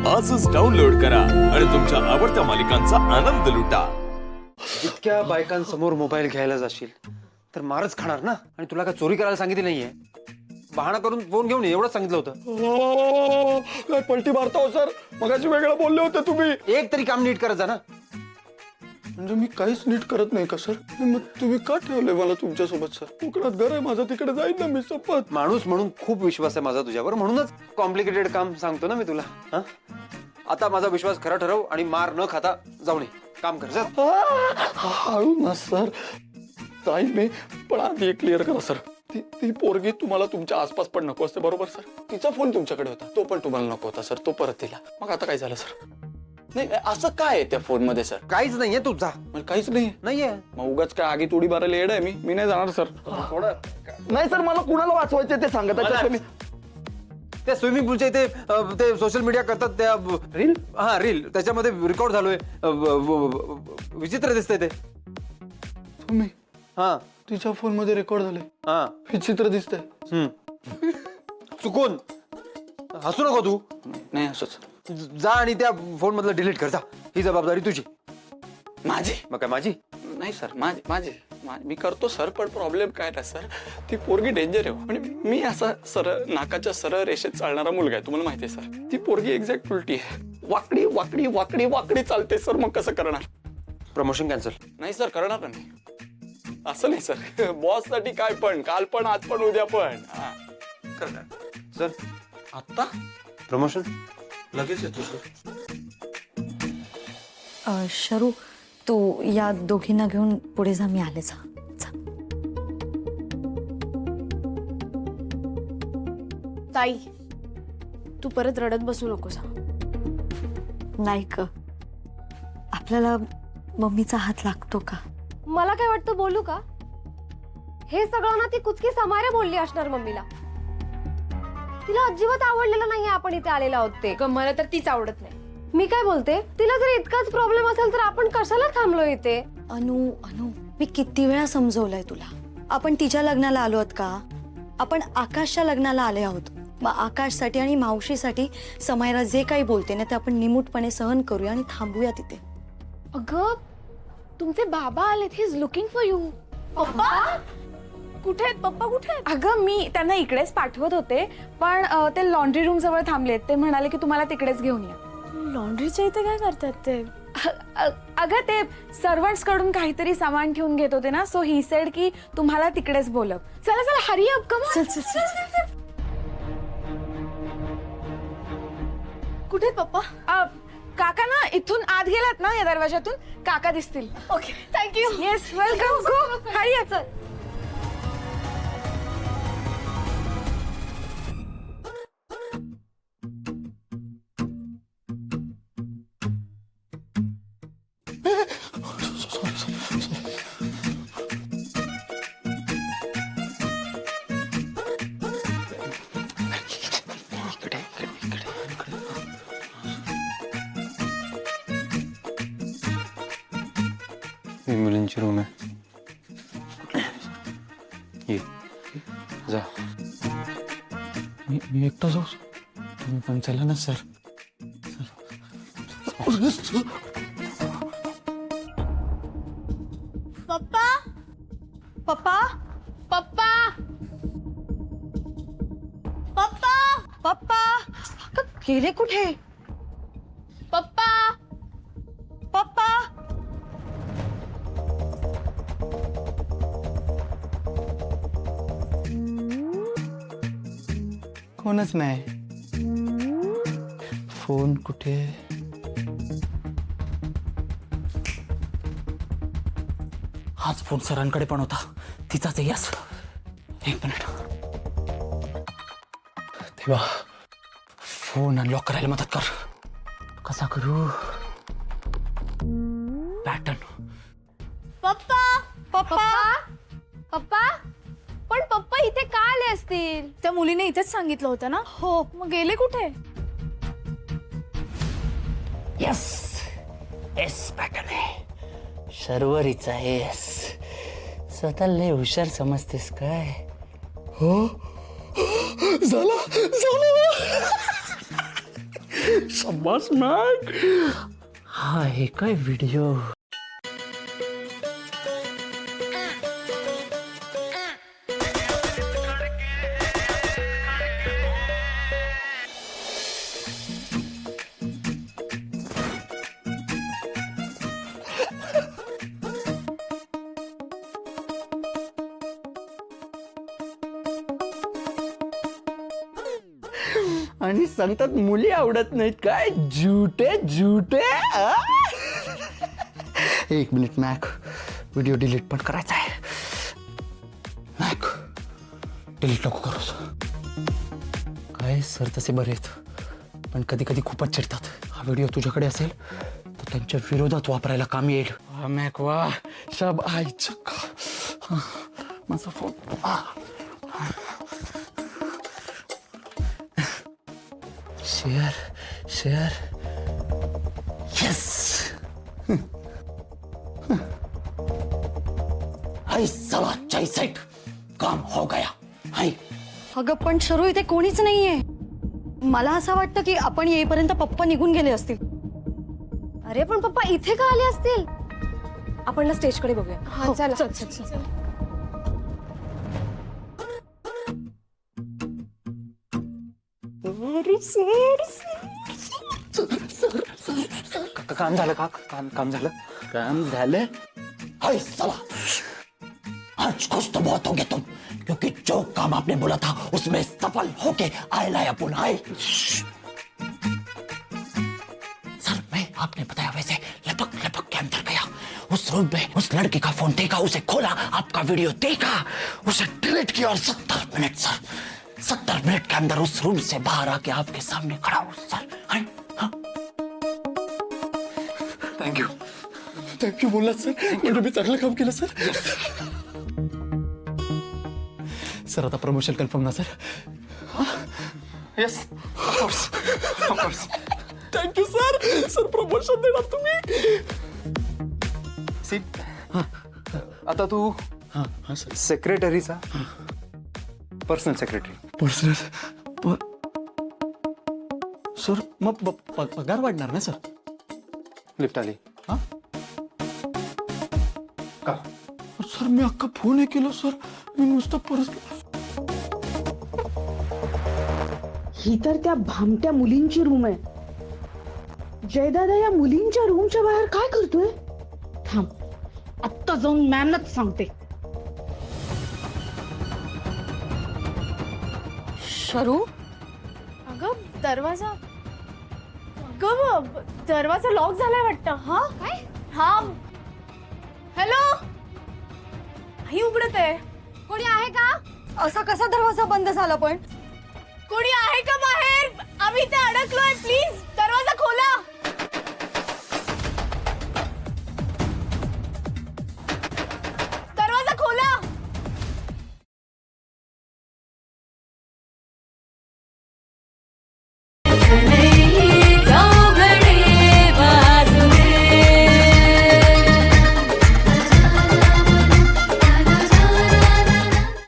आजच डाउनलोड करा आणि तुमच्या आवडत्या मालिकांचा आनंद लुटा। इतक्या बायकांसमोर मोबाईल घ्यायला जाशील तर मारच खाणार ना। आणि तुला काय चोरी करायला सांगितली नाहीये, बहाणा करून फोन घेऊन एवढंच सांगितलं होतं। काय पलटी मारता हो सर, मगाशी वेगळं बोलले होते तुम्ही। एक तरी काम नीट करत जा ना। म्हणजे मी काहीच नीट करत नाही का सर? मग तुम्ही का ठेवलंय मला तुमच्या सोबत सर? कोकणात घर आहे माझं, तिकडे जाईल ना मी शपथ। माणूस म्हणून खूप विश्वास आहे माझा तुझ्यावर, म्हणूनच कॉम्प्लिकेटेड काम सांगतो ना मी तुला। हा? आता माझा विश्वास खरा ठरव आणि मार न खाता जाऊ नये, काम कर जा। हळू ना सर, जाईल मी, पण आधी एक क्लिअर करा सर। ती पोरगी तुम्हाला तुमच्या आसपास पण नको असते, बरोबर सर? तिचा फोन तुमच्याकडे होता, तो पण तुम्हाला नको होता सर, तो परत दिला। मग आता काय झालं सर? नाही असं काय आहे त्या फोन मध्ये सर? काहीच नाहीये, तू जा। म्हणजे काहीच नाही नाहीये मग उगाच काय आगी उडी मारायला येड आहे मी नाही जाणार सर। थोडं नाही सर, मला कुणाला वाचवायचं ते सांगा, त्याच्यात मी त्या स्विमिंग पूलच्या इथे ते सोशल मीडिया करतात त्या रील हा रील त्याच्यामध्ये रेकॉर्ड झालोय। विचित्र दिसतंय ते। तुम्ही हा तिच्या फोन मध्ये रेकॉर्ड झाले, हा विचित्र दिसतंय। चुकून हसू नको तू। नाही असंच जा आणि त्या फोन मधलं डिलीट कर जा, ही जबाबदारी तुझी। माझी मग काय माझी? नाही सर, माझी मी करतो सर, पण प्रॉब्लेम काय ना सर, ती पोरगी डेंजर आहे। म्हणजे मी असा सरळ नाकाच्या सरळ रेषेत चालणारा मुलगा आहे, तुम्हाला माहिती आहे सर। ती पोरगी एक्झॅक्ट उलटी आहे, वाकडी वाकडी वाकडी वाकडी चालते सर। मग कसं करणार? Promotion cancel? नाही सर, करणार नाही, असं नाही सर। बॉस साठी काय पण, काल पण, आज पण, उद्या पण करणार सर। आता प्रमोशन लगेच येतो सर। शरू, तू या दोघींना घेऊन पुढे जा, मी आले। जा जा. ताई, तू परत रडत बसू नकोस। नाही ग, आपल्याला मम्मीचा हात लागतो का? मला काय वाटतं, बोलू का? हे सगळं ना ती कुचकी समारे बोलली असणार मम्मीला। तिला अजिबात आवडलेलं नाहीये आपण इथे आलेलो आहोत ते। मला तर तीच आवडत नाही। मी काय बोलते, तिला जर इतकाच प्रॉब्लेम असेल तर आपण कशाला थांबलो इथे? अनु, मी किती वेळा समजवलंय तुला, आपण तिच्या लग्नाला आलो आहोत का? आपण आकाशच्या लग्नाला आले आहोत। मग आकाशसाठी आणि मावशीसाठी समायरा जे काही बोलते ना ते आपण निमूटपणे सहन करूया आणि थांबूया तिथे। अगं, तुमचे बाबा आलेत, he is looking for you. पप्पा कुठे आहेत? पप्पा कुठे आहेत? अगं, मी त्यांना इकडेच पाठवत होते, पण ते लॉन्ड्री रूम जवळ थांबलेत। ते म्हणाले की तुम्हाला तिकडेच घेऊन या। लॉन्ड्रीच्या इथे काय करतात ते? अगं, ते सर्वंट्स कडून काहीतरी सामान ठेवून घेत होते ना, सो ही सेड की तुम्हाला तिकडेच बोलव। चला चला, हरी अप, कम ऑन। कुठे आहेत पप्पा? काका ना इथून आत गेलात ना, या दरवाजातून काका दिसतील। Okay, thank you. येस, वेलकम, गो, हरी अप। ही मुलींची रूम आहे, ये जा। मी एकटा जाऊ? तुम्ही पण चला ना सर। पप्पा, पप्पा, पप्पा, पप्पा, पप्पा, गेले कुठे? पप्पा, पप्पा, कोणच नाही। फोन कुठे? हाच फोन सरांकडे पण होता, तिचाच आहे। यस, एक मिनिट। तेव्हा फोन अनलॉक करायला मदत कर। कसा करू? पॅटर्न। पप्पा, पप्पा, पप्पा, पण पप्पा इथे का आले असतील? त्या मुलीने इथेच सांगितलं होतं ना? हो, मग गेले कुठे? यस, एस पॅटर्न आहे, शर्वरीचा एस। स्वतः लय हुशार समजतेस काय? हो, झाला झाला। शाबास मॅक. हा हे काय व्हिडिओ. आणि सांगतात मुली आवडत नाहीत काय. झुटे झुटे. एक मिनिट मॅक, व्हिडिओ डिलीट पण करायचा आहे. मॅक डिलीट नको करूस. काय सर तसे बरे आहेत पण कधी कधी खूपच चिडतात. हा व्हिडिओ तुझ्याकडे असेल तर त्यांच्या विरोधात वापरायला कामी येईल. वा मॅक वा. शब आईचं माझा फोन. Share share. यस. हाय चला जय सेट. काम हो गया. हाय. अगं पण शरू इथे कोणीच नाहीये. मला असं वाटतं की आपण येईपर्यंत पप्पा निघून गेले असतील. अरे पण पप्पा इथे का आले असतील. आपण ना स्टेजकडे बघूया. हो, चल, चल, चल. काम झालं का? काम झालं. काम झालं. हाय चला. आज खुश तो बहुत हो गए तुम क्योंकि जो काम आपने बोला था उसमें सफल होके आए लाया पुन आए. सर मैं आपने बताया वैसे लपक लपक के अंदर गया. उस रूम में उस लड़की का फोन देखा, उसे खोला, आपका वीडियो देखा, उसे डिलीट किया और 70 मिनट सर 70 मिनट के अंदर उस रूम से बाहर आके आपके सामने खड़ा हूँ सर. हाँ थँक्यू. थँक्यू बोललात सर. म्हणजे मी चांगलं काम केलं सर. सर आता प्रमोशन कन्फर्म ना sir. Yes of course. Thank you sir. Sir promotion देणार तुम्ही. सी आता तू हां हां सर. सेक्रेटरीचा पर्सनल सेक्रेटरी. पर्सनल सर मग पगार वाढणार ना सर. लिफ्ट आली. हा का? सर मी अख्खा फोन हे केलं सर. मी नुसतं परत. ही तर त्या भामट्या मुलींची रूम आहे. जयदादा या मुलींच्या रूमच्या बाहेर काय करतोय. थांब आत्ता जाऊन मॅमलाच सांगते. शरू अगं दरवाजा दरवाजा लॉक झालाय वाटतं. हा काय. हा हॅलो. ही उघडत आहे. कोणी आहे का. असा कसा दरवाजा बंद झाला पण. कोणी आहे का बाहेर. आम्ही इथे अडकलोय. प्लीज दरवाजा खोला.